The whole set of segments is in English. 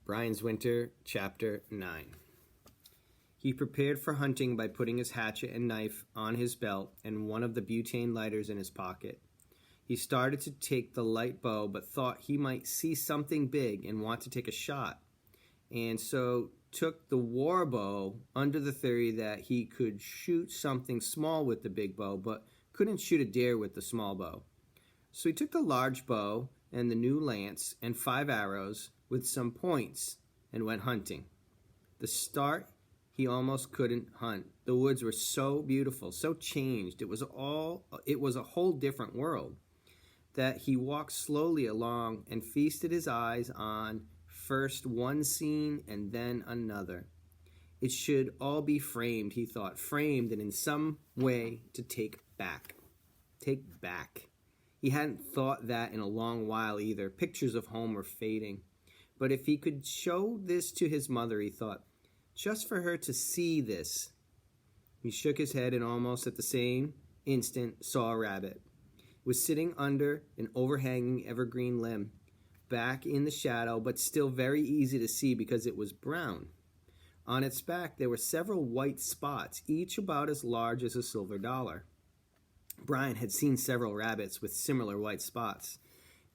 Brian's Winter, Chapter 9. He prepared for hunting by putting his hatchet and knife on his belt and one of the butane lighters in his pocket. He started to take the light bow, but thought he might see something big and want to take a shot, and so took the war bow under the theory that he could shoot something small with the big bow, but couldn't shoot a deer with the small bow. So he took the large bow and the new lance and 5 arrows with some points and went hunting. The start, he almost couldn't hunt. The woods were so beautiful, so changed. It was a whole different world, that he walked slowly along and feasted his eyes on first one scene and then another. It should all be framed, he thought, framed and in some way to take back. Take back. He hadn't thought that in a long while either. Pictures of home were fading. But if he could show this to his mother, he thought, just for her to see this. He shook his head and almost at the same instant saw a rabbit. It was sitting under an overhanging evergreen limb, back in the shadow, but still very easy to see because it was brown. On its back there were several white spots, each about as large as a silver dollar. Brian had seen several rabbits with similar white spots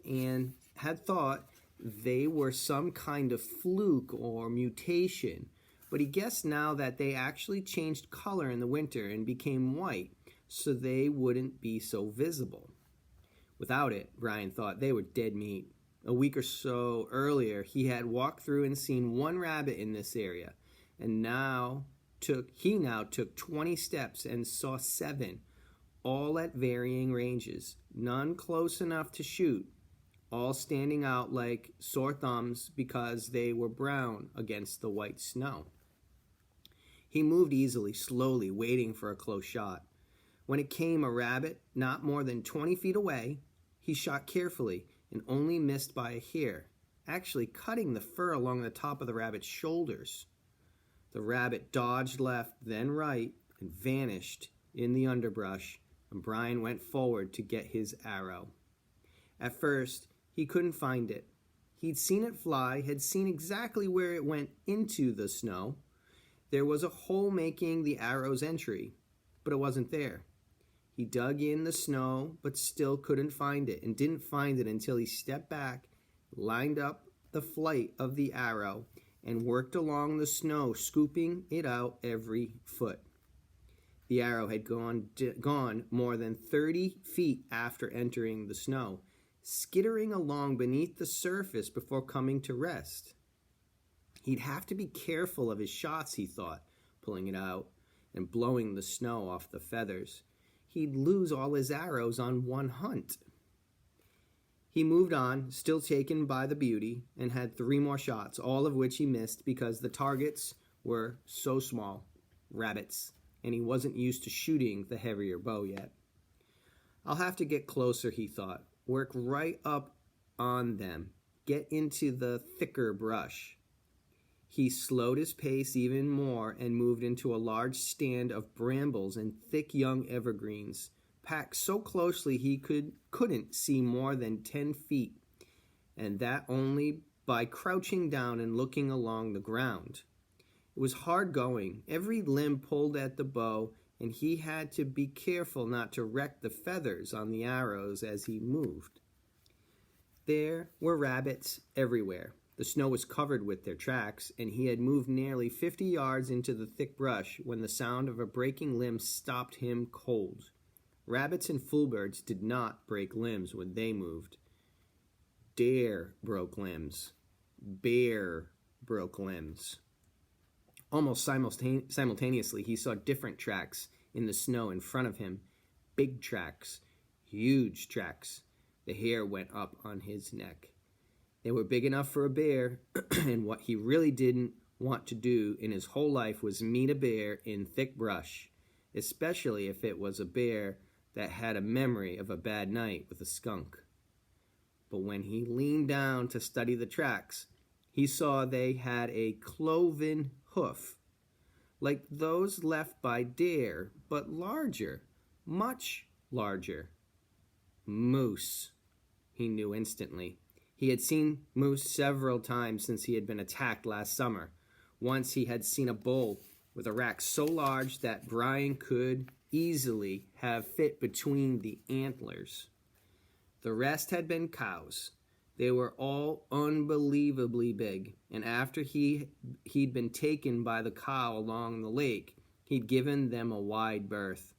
and had thought they were some kind of fluke or mutation, but he guessed now that they actually changed color in the winter and became white so they wouldn't be so visible. Without it, Brian thought, they were dead meat. A week or so earlier, he had walked through and seen one rabbit in this area, and he now took 20 steps and saw 7, all at varying ranges, none close enough to shoot, all standing out like sore thumbs because they were brown against the white snow. He moved easily, slowly, waiting for a close shot. When it came a rabbit not more than 20 feet away, he shot carefully and only missed by a hair, actually cutting the fur along the top of the rabbit's shoulders. The rabbit dodged left, then right, and vanished in the underbrush, and Brian went forward to get his arrow. At first, he couldn't find it. He'd seen it fly, had seen exactly where it went into the snow. There was a hole making the arrow's entry, but it wasn't there. He dug in the snow, but still couldn't find it, and didn't find it until he stepped back, lined up the flight of the arrow, and worked along the snow, scooping it out every foot. The arrow had gone more than 30 feet after entering the snow, skittering along beneath the surface before coming to rest. He'd have to be careful of his shots, he thought, pulling it out and blowing the snow off the feathers. He'd lose all his arrows on one hunt. He moved on, still taken by the beauty, and had 3 more shots, all of which he missed because the targets were so small, rabbits, and he wasn't used to shooting the heavier bow yet. I'll have to get closer, he thought, work right up on them, get into the thicker brush. He slowed his pace even more and moved into a large stand of brambles and thick young evergreens, packed so closely he couldn't see more than 10 feet, and that only by crouching down and looking along the ground. It was hard going. Every limb pulled at the bow, and he had to be careful not to wreck the feathers on the arrows as he moved. There were rabbits everywhere. The snow was covered with their tracks, and he had moved nearly 50 yards into the thick brush when the sound of a breaking limb stopped him cold. Rabbits and foolbirds did not break limbs when they moved. Deer broke limbs. Bear broke limbs. Almost simultaneously, he saw different tracks in the snow in front of him. Big tracks. Huge tracks. The hair went up on his neck. They were big enough for a bear, and what he really didn't want to do in his whole life was meet a bear in thick brush, especially if it was a bear that had a memory of a bad night with a skunk. But when he leaned down to study the tracks, he saw they had a cloven hoof, like those left by deer, but larger, much larger. Moose, he knew instantly. He had seen moose several times since he had been attacked last summer. Once he had seen a bull with a rack so large that Brian could easily have fit between the antlers. The rest had been cows. They were all unbelievably big, and after he'd been taken by the cow along the lake, he'd given them a wide berth.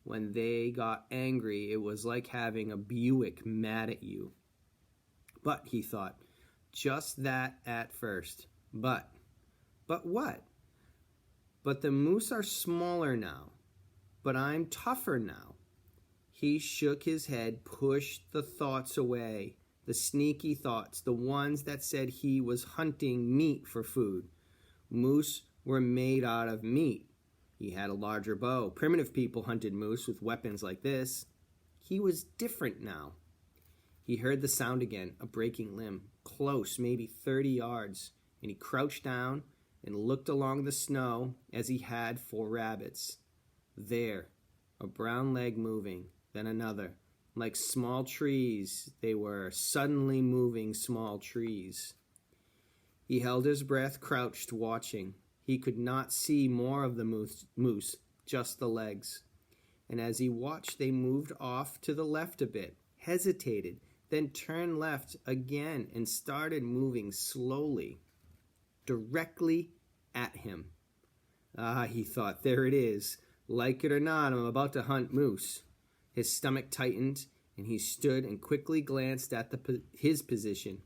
When they got angry, it was like having a Buick mad at you. But, he thought, just that at first. But what? But the moose are smaller now. But I'm tougher now. He shook his head, pushed the thoughts away, the sneaky thoughts, the ones that said he was hunting meat for food. Moose were made out of meat. He had a larger bow. Primitive people hunted moose with weapons like this. He was different now. He heard the sound again, a breaking limb, close, maybe 30 yards, and he crouched down and looked along the snow as he had for rabbits. There, a brown leg moving, then another. Like small trees, they were suddenly moving small trees. He held his breath, crouched, watching. He could not see more of the moose, just the legs. And as he watched, they moved off to the left a bit, hesitated, then turned left again and started moving slowly, directly at him. Ah, he thought, there it is. Like it or not, I'm about to hunt moose. His stomach tightened, and he stood and quickly glanced at his position.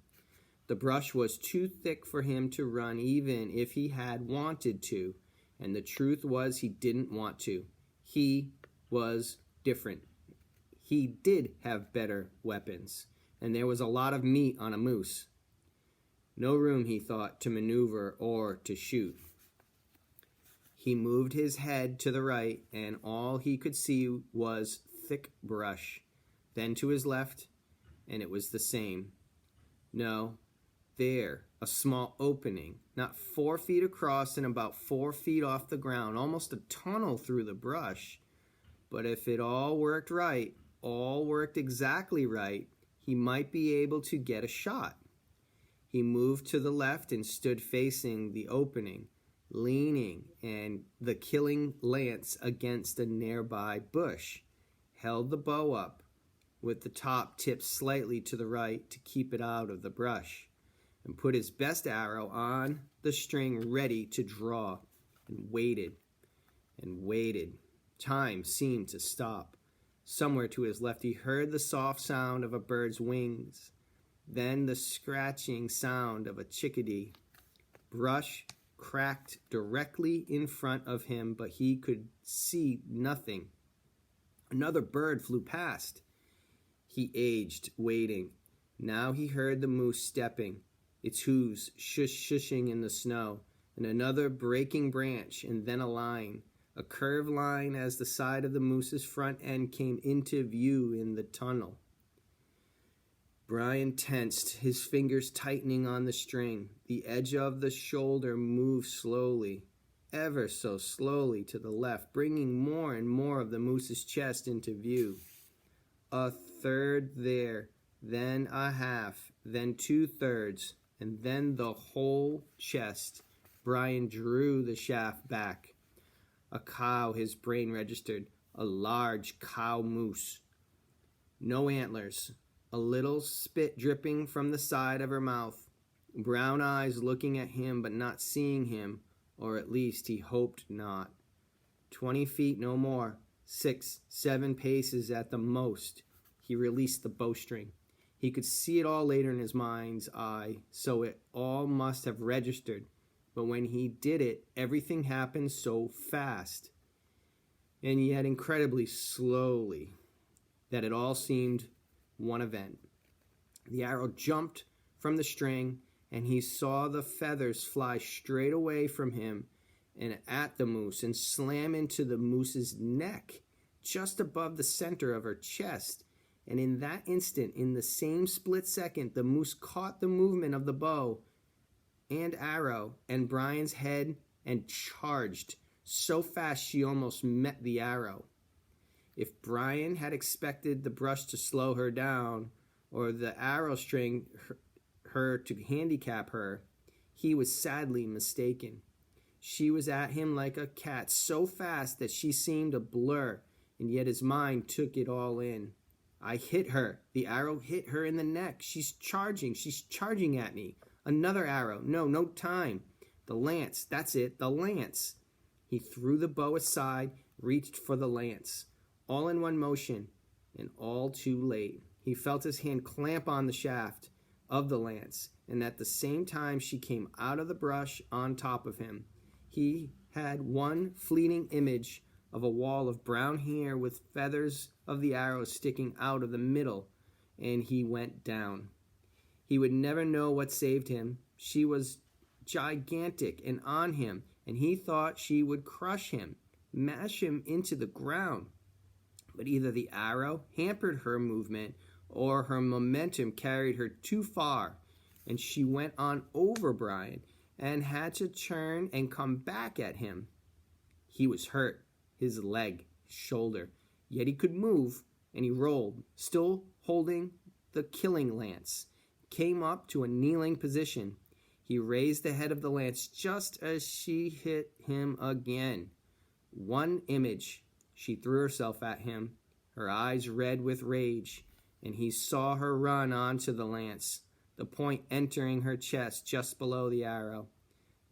The brush was too thick for him to run even if he had wanted to, and the truth was he didn't want to. He was different. He did have better weapons, and there was a lot of meat on a moose. No room, he thought, to maneuver or to shoot. He moved his head to the right, and all he could see was thick brush. Then to his left, and it was the same. No, there, a small opening, not 4 feet across and about 4 feet off the ground, almost a tunnel through the brush. But if it all worked right, all worked exactly right, he might be able to get a shot. He moved to the left and stood facing the opening, leaning and the killing lance against a nearby bush, held the bow up with the top tipped slightly to the right to keep it out of the brush, and put his best arrow on the string ready to draw, and waited and waited. Time seemed to stop. Somewhere to his left he heard the soft sound of a bird's wings, then the scratching sound of a chickadee. Brush cracked directly in front of him, but he could see nothing. Another bird flew past. He aged, waiting. Now he heard the moose stepping, its hooves shushing in the snow, and another breaking branch, and then a line, a curved line as the side of the moose's front end came into view in the tunnel. Brian tensed, his fingers tightening on the string. The edge of the shoulder moved slowly, ever so slowly to the left, bringing more and more of the moose's chest into view. A third there, then a half, then 2/3, and then the whole chest. Brian drew the shaft back. A cow, his brain registered, a large cow moose. No antlers, a little spit dripping from the side of her mouth, brown eyes looking at him but not seeing him, or at least he hoped not. 20 feet, no more, 6, 7 paces at the most. He released the bowstring. He could see it all later in his mind's eye, so it all must have registered. But when he did it, everything happened so fast, and yet incredibly slowly, that it all seemed one event. The arrow jumped from the string, and he saw the feathers fly straight away from him and at the moose and slam into the moose's neck, just above the center of her chest. And in that instant, in the same split second, the moose caught the movement of the bow and arrow and Brian's head and charged so fast she almost met the arrow. If Brian had expected the brush to slow her down, or the arrow string her to handicap her, he was sadly mistaken. She was at him like a cat, so fast that she seemed a blur, and yet his mind took it all in. I hit her. The arrow hit her in the neck. She's charging at me. Another arrow. No time. The lance. That's it, the lance. He threw the bow aside, reached for the lance. All in one motion, and all too late. He felt his hand clamp on the shaft of the lance, and at the same time she came out of the brush on top of him. He had one fleeting image of a wall of brown hair with feathers of the arrow sticking out of the middle, and he went down. He would never know what saved him. She was gigantic and on him, and he thought she would crush him, mash him into the ground. But either the arrow hampered her movement or her momentum carried her too far, and she went on over Brian and had to turn and come back at him. He was hurt, his leg, his shoulder, yet he could move, and he rolled, still holding the killing lance, came up to a kneeling position. He raised the head of the lance just as she hit him again. One image. She threw herself at him, her eyes red with rage, and he saw her run onto the lance, the point entering her chest just below the arrow.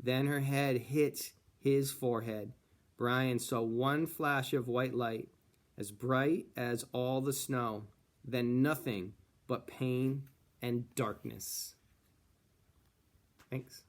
Then her head hit his forehead. Brian saw one flash of white light, as bright as all the snow, then nothing but pain and darkness. Thanks.